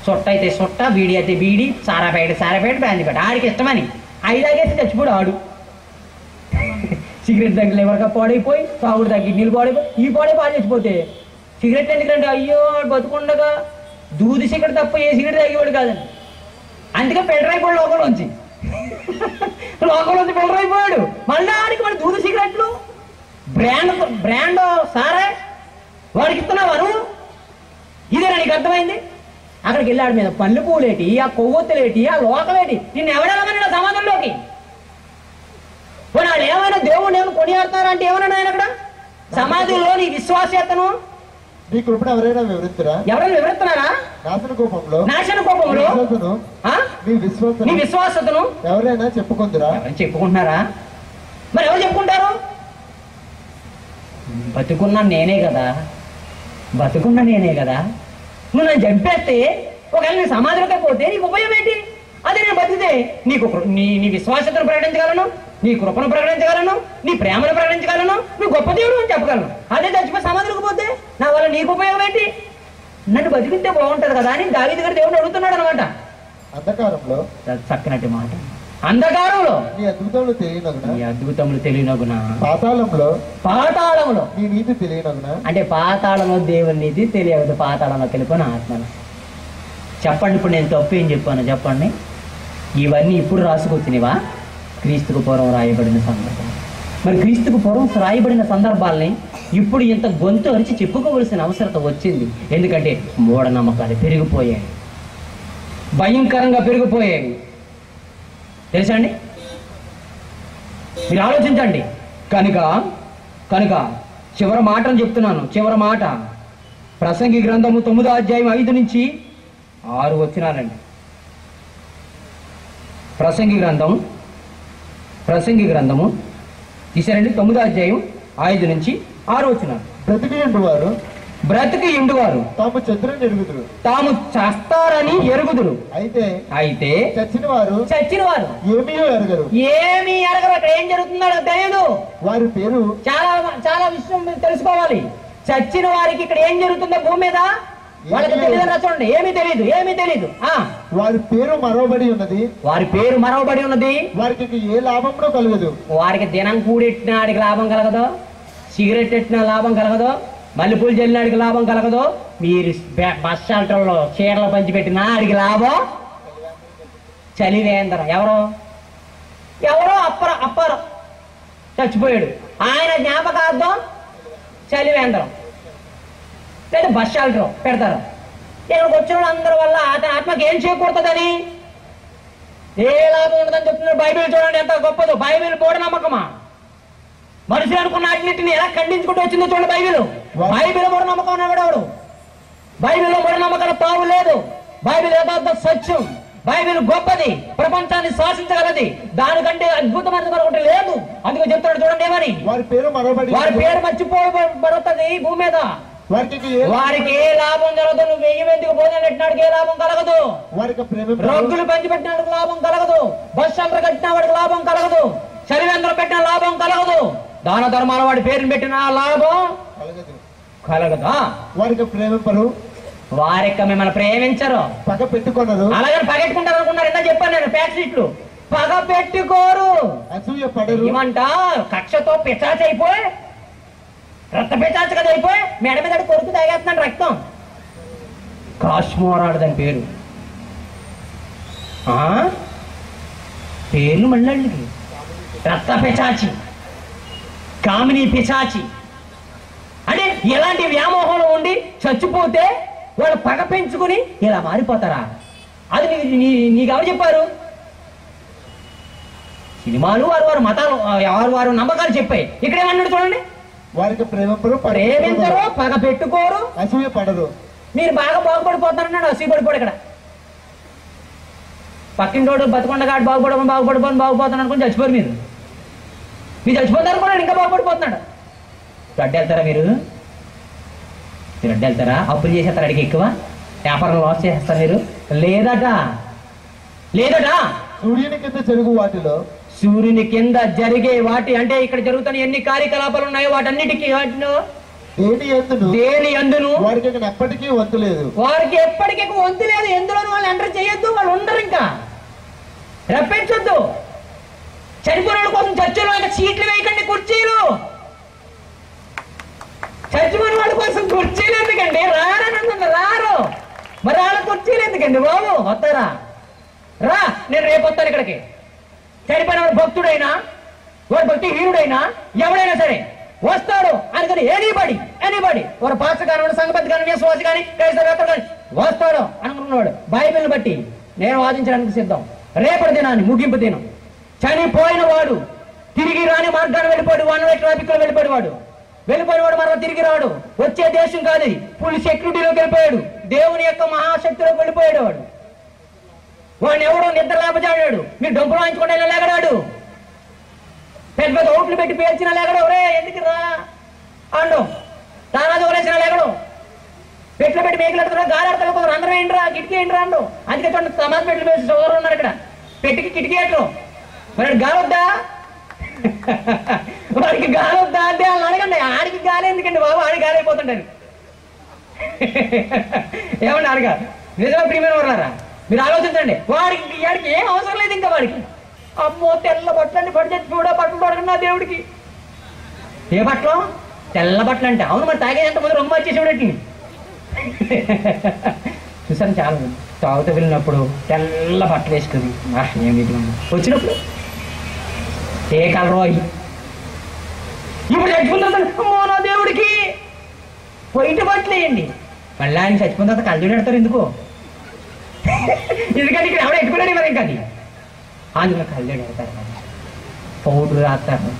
చుట్ట అయితే చుట్ట, బీడి అయితే బీడి, సారాపేట బ్రాంతిపేట ఆడికి ఇష్టమని 5 తాగేసి చచ్చిపోడు ఆడు. సిగరెట్ దగ్గర ఎవరికా పాడైపోయి, తాగుడు తగ్గి నీళ్ళు పాడైపోయి, ఈ పాడు చచ్చిపోతే సిగరెట్ ఎందుకంటే అయ్యో బతుకుండగా దూది సిగరెట్ తప్ప ఏ సిగరెట్ తాగేవాడు కాదండి. అందుకే ఫిల్టర్ అయిపోయాడు లోకంలోంచి ఫిల్టర్ అయిపోయాడు. మళ్ళీ ఆడికి మన దూది సిగరెట్లు బ్రాండ్ సారా వాడికి ఇస్తున్నావా నువ్వు? ఇదేనా నీకు అర్థమైంది? అక్కడికి వెళ్ళాడు మీద పళ్ళు పూలేటి, ఆ కొవ్వొత్తులేటి, ఆ లోకలేటి, నిన్ను ఎవడెళ్ళమన్నాడు సమాధంలోకి? వాళ్ళు ఏమైనా దేవుడు ఏమైనా కొనియాడుతున్నారంటే ఏమన్నా ఆయన అక్కడ సమాధిలో నీ విశ్వాసతను నీ కృపను ఎవరైనా వివరిస్తారా? ఎవరైనా వివరిస్తున్నారా? నాశన కోపంలో నీ విశ్వాసతను ఎవరైనా చెప్పుకుంటారా? చెప్పుకుంటున్నారా? మరి ఎవరు చెప్పుకుంటారు? బతుకున్నా నేనే కదా నువ్వు నన్ను చంపేస్తే ఒకవేళ నీ సమాధిలోకి పోతే నీకు ఉపయోగం ఏంటి? అదే నేను బతికితే నీకు నీ విశ్వాసతను ప్రకటించగలను, నీ కృపను ప్రకటించగలను, నీ ప్రేమను ప్రకటించగలను, నువ్వు గొప్ప దేవుడు అని చెప్పగలను. అదే చచ్చిపోయి సమాధిలోకి పోతే నా వల్ల నీకు ఉపయోగం ఏంటి? నన్ను బతికితే బాగుంటది కదా అని దావీదు గారు దేవుడు అడుగుతున్నాడు అనమాట. అంధకారంలో చక్కనటి మాట. అంధకారంలో నీ అద్భుతములు తెలియనగునా, పాతాళంలో నీ నీతి తెలియనగునా. అంటే పాతాళంలో దేవుని నీతి తెలియదు, పాతాళంలో వెళ్ళిపోయిన ఆత్మను. చెప్పండి, ఇప్పుడు నేను తప్పు ఏం చెప్పాను చెప్పండి? ఇవన్నీ ఇప్పుడు రాసుకొచ్చినవా? క్రీస్తుకు పూర్వం రాయబడిన సందర్భం. మరి క్రీస్తుకు పూర్వం రాయబడిన సందర్భాలని ఇప్పుడు ఇంత గొంతు అరిచి చెప్పుకోవలసిన అవసరత వచ్చింది. ఎందుకంటే మూఢనమ్మకాలు పెరిగిపోయాయి, భయంకరంగా పెరిగిపోయాయి. తెలుసా అండి? మీరు ఆలోచించండి. కనుక చివరి మాటను చెప్తున్నాను. చివరి మాట ప్రసంగి గ్రంథము 9వ అధ్యాయం 5 నుంచి 6 వచనాలండి. ప్రసంగి గ్రంథము తీసారండి, 9వ అధ్యాయం 5 నుంచి 6 వచనాలు. బ్రతికి ఇండువారు తాము చేస్తారని ఎరుగుదురు, అయితే చచ్చిన వారు ఏమీ ఎరగరు. అక్కడ ఏం జరుగుతుందో తెలియదు. వారి పేరు చాలా విషయం తెలుసుకోవాలి. చచ్చిన వారికి ఇక్కడ ఏం జరుగుతుందో భూమి మీద వాళ్ళకి తెలియదు. చూడండి, ఏమీ తెలియదు. వారి పేరు మరవబడి ఉన్నది. వారికి ఏ లాభంలో కలగదు. వారికి దినం కూడెట్టిన ఆడికి లాభం కలగదు, సిగరెట్ ఎట్టిన లాభం కలగదు, మల్లెపూలు జల్లినాడికి లాభం కలగదు, మీరు బస్ షెల్టర్లో చీరలు పంచిపెట్టిన ఆడికి లాభం. చలివేంద్ర ఎవరో అప్పారం చచ్చిపోయాడు, ఆయన జ్ఞాపకార్థం చలివేంద్రం లేదా బస్ షెల్టర్ పెడతారు. ఇక్కడికి వచ్చిన వాళ్ళందరి వల్ల అతని ఆత్మకి ఏం చేకూరుతుందని, ఏ లాభం ఉండదని చెప్తున్నారు. బైబిల్ చూడండి ఎంత గొప్పదో. బైబిల్ మూఢనమ్మకమా? మనుషులు అనుకున్న వాటిని ఎలా ఖండించుకుంటూ వచ్చిందో చూడండి. బైబిల్ మూఢనమ్మకం అనేవాడు. బైబిల్లో మూఢనమ్మకాల తావు లేదు. బైబిల్ యథార్థ సత్యం. బైబిల్ గొప్పది, ప్రపంచాన్ని శాసించగలది. దానికంటే అద్భుతమైన మరొకటి లేదు. అందుకే చెప్తాడు చూడండి ఏమని, వారి పేరు మర్చిపోబడుతుంది భూమి మీద. వారికి ఏ లాభం కలగదు. నువ్వు 1000 మందికి భోజనం పెట్టినాడికి ఏ లాభం కలగదు. రొగ్గులు పంచిపెట్టినాడికి లాభం కలగదు. బస్ షెల్టర్ కట్టిన వాడికి లాభం కలగదు. చలివేంద్రం పెట్టిన లాభం కలగదు. దాన ధర్మాల వాడి పేరుని పెట్టిన లాభం కలగదా. వారికి మిమ్మల్ని ప్రేమించరు, పగ పెట్టుకున్నారు. అలాగని పగెట్టుకుంటారు అనుకున్నారు. ఎంత చెప్పాను నేను, ప్యాక్ షీట్లు. పగ పెట్టుకోరు, ఏమంట కక్షతో పిచాచి అయిపోయి, రక్త పిచాచి కదా అయిపోయి మెడ మీద కొడుకు తాగేస్తున్నాడు రక్తం. కాశ్మోరాడు దాని పేర్లు మళ్ళీ రక్త పిచాచి, కామిని పిచాచి. అంటే ఎలాంటి వ్యామోహంలో ఉండి చచ్చిపోతే వాళ్ళు పగ పెంచుకుని ఇలా మారిపోతారా? అది నీకు ఎవరు చెప్పారు? సినిమాలు వారు మతాలు వారు నమ్మకాలు చెప్పాయి. ఇక్కడేమన్నాడు చూడండి, వారికి ప్రేమించరు, పగ పెట్టుకోరు, అసూయ పడరు. మీరు బాగా బాగుపడిపోతారన్నాడు. అసూయ పడిపోడు. ఇక్కడ పక్కింటోడు బతుకుండగాడు బాగుపడిపోతాను అనుకుని చచ్చిపోరు. మీరు చచ్చిపోతారు అనుకున్నాడు, ఇంకా బాగుపడిపోతున్నాడు. అడ్డు వెళ్తారా? మీరు అడ్డు వెళ్తారా? అప్పులు చేసేస్తారు అడిగి ఎక్కువ, వ్యాపారం లాస్ చేసేస్తారు మీరు. లేదట సూర్యుని కింద జరిగే వాటి అంటే ఇక్కడ జరుగుతున్న ఎన్ని కార్యకలాపాలు ఉన్నాయో వాటన్నిటికీ దేని అందును వారికి ఎప్పటికీ వంతు లేదు. ఎందులో వాళ్ళు ఎంటర్ చేయొద్దు. వాళ్ళు ఉండరు, ఇంకా రప్పించొద్దు. చనిపోయిన వాళ్ళ కోసం చర్చలో సీట్లు వేయకండి, కుర్చీలు. చచ్చిపోయిన వాళ్ళ కోసం కుర్చీలు ఎందుకండి? రారు. మరి వాళ్ళ కుర్చీలు ఎందుకండి బాబు? వస్తారా? రా, నేను రేపు వస్తాను ఇక్కడికి. చనిపోయిన వాడు భక్తుడైనా, వాడు భక్తి హీనుడైనా, ఎవడైనా సరే వస్తాడు అనుకుని ఎనీబడి ఒక పాస్టర్ కానివ్వండి, సంఘపతి కానివ్వండి, విశ్వాసి కానీ, క్రైస్తవేత్త కానీ వస్తాడు అనుకున్నాడు. బైబిల్ని బట్టి నేను వాదించడానికి సిద్ధం. రేపటి దినాన్ని ముగింపు దినం, చనిపోయిన వాడు తిరిగి రాని మార్గాన్ని వెళ్ళిపోయాడు, వన్ వే ట్రాఫిక్ లో వెళ్ళిపోయాడు మరో తిరిగి రాడు. వచ్చే దేశం కాదు, ఫుల్ సెక్యూరిటీలోకి వెళ్ళిపోయాడు, దేవుని యొక్క మహాశక్తిలోకి వెళ్ళిపోయాడు. వాడిని ఎవడో నిద్ర లేపజాడాడు, మీరు డబ్బులు వాయించుకుంటే లేగడాడు, పెద్ద పెద్ద ఓట్లు పెట్టి పేర్చిన లేగడు, ఒరే ఎందుకు రా అండు, తానాది వరేసిన లేగడు, పెట్లు పెట్టి మేకలు ఎడుతున్నా, గాలి ఆడతాడు, కొందరు అందరూ ఏంట్రా కిటికీ ఏంట్రా అండు. అందుకే చూడండి సమాజ్ పెట్లు వేసి ఎవరు ఉన్నారు ఇక్కడ, పెట్టికి కిటికీ ఎట్లు, మరి గాలి వద్దా, వాడికి గాలి వద్దా అంటే వాళ్ళని అడగండి. ఆడికి గాలి ఎందుకండి బాబు, ఆడికి గాలి అయిపోతుంటారు. ఏమన్నా అడగా నిజంగా ప్రియమైన ఉన్నారా, మీరు ఆలోచించండి. వాడికి ఏం అవసరం లేదు ఇంకా వాడికి. అమ్మో తెల్ల బట్టలన్నీ పడి కూడా బట్టలు పడుకున్నా దేవుడికి. ఏ బట్టలు? తెల్ల బట్టలు అంటే అవును, మరి తాగేంత ముందు రొమ్మ వచ్చేసేవాడు. చూసాను చాలా తాగుతూ వెళ్ళినప్పుడు తెల్ల బట్టలు వేసుకుని ఏమి వచ్చినప్పుడు ఏ కలరు అయ్యి ఇప్పుడు చచ్చిపోతుంది నా దేవుడికి పొయిటి బట్టలు వేయండి. మళ్ళీ ఆయన చచ్చిపోయిన తర్వాత కళ్ళు పెడతారు ఎందుకు? ఎందుకంటే ఇక్కడ ఎవడ ఎట్టుకున్నాడు మరి ఇంకా అది అందులో కళ్ళు పెడతారు, పౌడర్ రాస్తారు,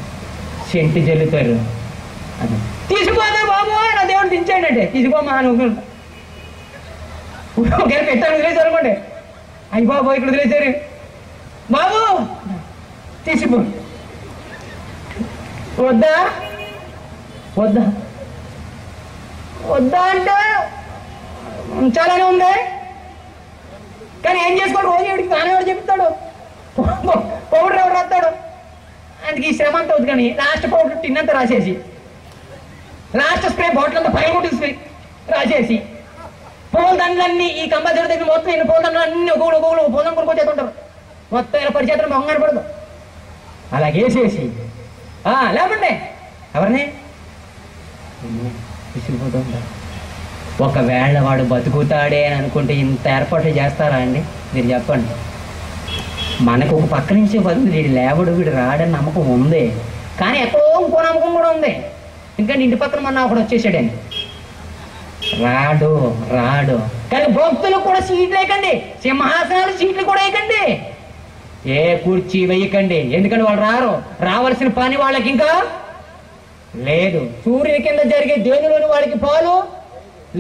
సెంటు జల్లుతారు. అది తీసుకోదా బాబు నా దేవుడు దించాడు అంటే తీసుకోమా నువ్వు ఒకవేళ పెట్టాను వదిలేసారు అనుకోండి, అయ్యి బాబు ఇక్కడ వదిలేసారు బాబు తీసుకో, వద్దా వద్దా వద్దా అంటే చాలానే ఉంది. కానీ ఏం చేసుకోడు, రోజు ఎవడికి కానివాడు చెప్తాడు, పౌడర్ ఎవడు రాస్తాడు. అందుకే ఈ శ్రమ అంతా వద్దు. కానీ లాస్ట్ పౌడర్ టిన్నంత రాసేసి, లాస్ట్ స్ప్రే బాటిల్ అంతా పైన స్ప్రే రాసేసి, పూలదండలన్నీ ఈ కంపల్సరీ దగ్గర మొత్తం ఇన్ని పూలదండలు అన్ని ఒక్కొక్కరు పూలం కొనుక్కొచ్చేస్తుంటారు. మొత్తం ఇలా పరిచేతను మొంగన పడదు. అలాగేసేసి లేకుంటే ఎవరిని విసిగిపోతూ ఉంటారు. ఒకవేళ వాడు బతుకుతాడే అని అనుకుంటే ఇంత ఏర్పాట్లు చేస్తారా అండి? మీరు చెప్పండి. మనకు ఒక పక్క నుంచి బతుకు వీడు లేవడు, వీడు రాడని నమ్మకం ఉంది. కానీ ఎక్కడో ఇంకో నమ్మకం కూడా ఉంది. ఎందుకంటే ఇంటి పక్కన మన ఒకడు వచ్చేసాడండి, రాడు. కానీ భక్తులకు కూడా సీట్లు వేయకండి, సింహాసనాలు సీట్లు కూడా వేయకండి, ఏ కుర్చీ వేయకండి. ఎందుకంటే వాళ్ళు రావాల్సిన పని వాళ్ళకి ఇంకా లేదు. సూర్యుని కింద జరిగే దేనిలోని వాళ్ళకి పాలు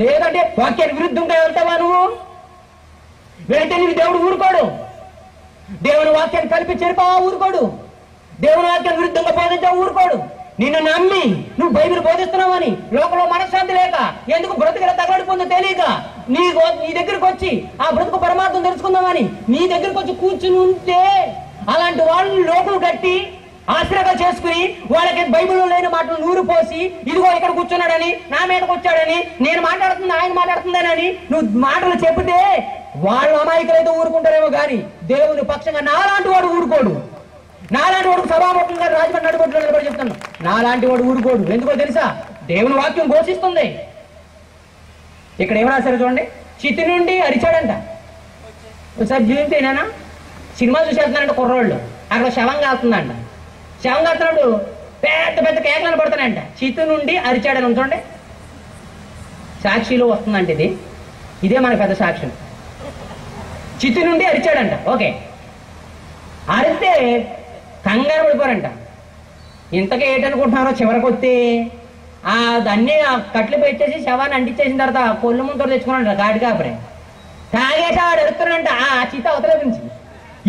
లేదంటే వాక్యానికి విరుద్ధంగా వెళ్తావా నువ్వు? వెళ్తే నీకు దేవుడు ఊరుకోడు. దేవుని వాక్యాన్ని కల్పించి ఊరుకోడు. దేవుని వాక్యాన్ని విరుద్ధంగా బోధించా ఊరుకోడు. నిన్ను నమ్మి నువ్వు బైబిల్ బోధిస్తున్నావని లోకంలో మనశ్శాంతి లేక, ఎందుకు బ్రతుకులా తగలడిపోతుందో తెలియక నీ దగ్గరికి వచ్చి ఆ బ్రతుకు పరమార్థం తెలుసుకుందామని నీ దగ్గరికి వచ్చి కూర్చుని ఉంటే, అలాంటి వాళ్ళని లోకులు కట్టి ఆశ్రగా చేసుకుని వాళ్ళకి బైబిల్లో లేని మాటలు నూరు పోసి, ఇదిగో ఇక్కడ కూర్చున్నాడని, నా మీదకి వచ్చాడని, నేను మాట్లాడుతుంది ఆయన మాట్లాడుతుందని నువ్వు మాటలు చెబితే వాళ్ళు అమాయకులైతే ఊరుకుంటారేమో కానీ దేవుని పక్షంగా నాలాంటి వాడు ఊరుకోడు. నాలాంటి వాడు సభాముఖంగా రాజమండ్రి నడుబొట్టులో నిలబడి చెప్తాను, నాలాంటి వాడు ఊరుకోడు. ఎందుకో తెలుసా? దేవుని వాక్యం ఘోషిస్తుంది. ఇక్కడ ఏం రాశారు చూడండి, చితి నుండి అరిచాడంట. ఒకసారి జీవితేనా సినిమా చూసేస్తున్నారంట కుర్రోళ్ళు, అక్కడ శవం కాలుతుందంట. శవం కాలుతున్నప్పుడు పెద్ద పెద్ద కేకలను పడుతున్నాయంట. చితి నుండి అరిచాడని ఉంచండి, సాక్షిలో వస్తుందంట. ఇదే మన పెద్ద సాక్ష్యం. చితి నుండి అరిచాడంట. ఓకే, అరిస్తే కంగారు పడిపోరంట. ఇంతకే ఏంటనుకుంటున్నారో చివరికి వస్తే దాన్ని కట్లు పెట్టేసి శవాన్ని అంటించేసిన తర్వాత కొల్లు ముందు తెచ్చుకున్నాడు గాడి కాపరే తాగేసి ఆడు ఎడుతున్నాడంట. ఆ చిత అవతల నుంచి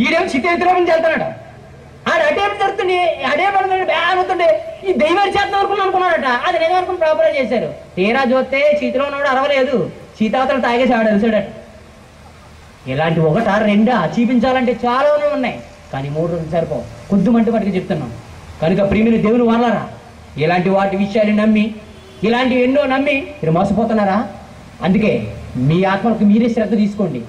ఈడేమో చిత ఎదురు నుంచి వెళ్తున్నాడు. ఆడు అటే జరుగుతుండే అడే పడుతుండే బ్యాన్ అవుతుండే ఈ దైవం చేద్దాం అనుకున్నాడట. అది నేను అనుకుని ప్రాపర్గా చేశారు. తీరా చూస్తే చీతలో ఉన్నాడు అరవలేదు, చీత అవతల తాగేసి ఆడు వెళ్తాడట. ఇలాంటి ఒకటా రెండా చూపించాలంటే చాలానే ఉన్నాయి, కానీ 3 సరిపో. కొద్దిమంటే మటుకు చెప్తున్నాం. కనుక ప్రియమైన దేవుని వాళ్ళారా, ఇలాంటి వాటి విషయాన్ని నమ్మి, ఇలాంటివి ఎన్నో నమ్మి మీరు మోసపోతున్నారా? అందుకే మీ ఆత్మలకు మీరే శ్రద్ధ తీసుకోండి.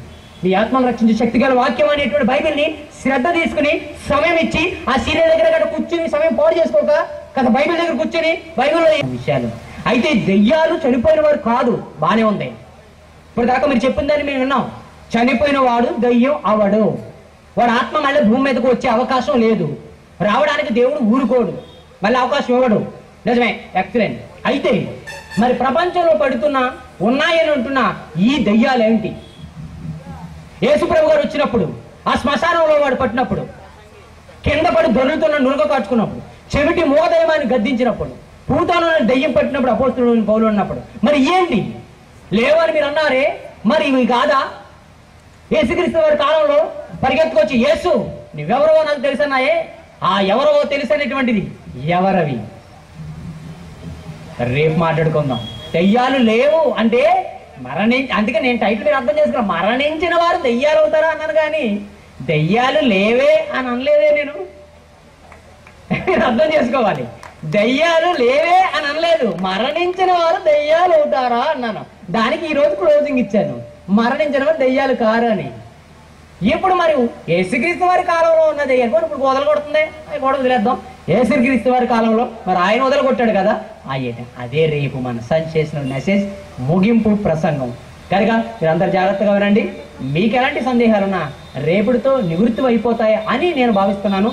మీ ఆత్మను రక్షించే శక్తి గల వాక్యం అనేటువంటి బైబిల్ని శ్రద్ధ తీసుకుని సమయం ఇచ్చి ఆ సీరియల్ దగ్గర కూర్చుని సమయం పాడు చేసుకోక కదా బైబిల్ దగ్గర కూర్చొని బైబిల్లో విషయాలు. అయితే దెయ్యాలు చనిపోయిన వారు కాదు, బానే ఉంది. ఇప్పుడు దాకా మీరు చెప్పిన దాన్ని మేము విన్నాం. చనిపోయిన వాడు దయ్యం అవడు. వాడు ఆత్మ మళ్ళీ భూమి మీదకు వచ్చే అవకాశం లేదు. రావడానికి దేవుడు ఊరుకోడు, మళ్ళీ అవకాశం ఇవ్వడు. నిజమే, ఎక్సలెంట్. అయితే మరి ప్రపంచంలో పడుతున్న ఉన్నాయని అంటున్న ఈ దెయ్యాలేంటి? యేసుప్రభు గారు వచ్చినప్పుడు ఆ శ్మశానంలో వాడు పట్టినప్పుడు, కింద పడి దొరుకుతున్న నురగ కాచుకున్నప్పుడు, చెవిటి మూగదయమాన్ని గద్దించినప్పుడు, పూతాను దెయ్యం పట్టినప్పుడు, అపోస్తులు పౌలు ఉన్నప్పుడు, మరి ఏంటి లేవని మీరు అన్నారే, మరి ఇవి కాదా? యేసుక్రీస్తు వారి కాలంలో పరిగెత్తుకొచ్చి యేసు నువ్వెవరో నాకు తెలుసన్నాయే, ఆ ఎవరో తెలుసనేటువంటిది ఎవరవి? రేపు మాట్లాడుకుందాం. దెయ్యాలు లేవు అంటే అందుకే నేను టైటిల్ మీరు అర్థం చేసుకున్నా, మరణించిన వారు దెయ్యాలు అవుతారా అన్నాను, కానీ దెయ్యాలు లేవే అని అనలేదే నేను. మీరు అర్థం చేసుకోవాలి, దెయ్యాలు లేవే అని అనలేదు, మరణించిన వారు దెయ్యాలు అవుతారా అన్నాను. దానికి ఈ రోజు క్లోజింగ్ ఇచ్చాను, మరణించిన వారు దెయ్యాలు కారు అని. ఇప్పుడు మరి యేసుక్రీస్తు వారి కాలంలో ఉన్న దెయ్యాలు ఇప్పుడు వదలగొడుతుంది, అది కూడా వదిలేద్దాం. యేసుక్రీస్తు వారి కాలంలో మరి ఆయన వదలగొట్టాడు కదా, అదే రేపు మన చేసిన మెసేజ్ ముగింపు ప్రసంగం కనుక మీరందరూ జాగ్రత్తగా వినండి. మీకు ఎలాంటి సందేహాలున్నా రేపుడితో నివృత్తి అయిపోతాయి అని నేను భావిస్తున్నాను.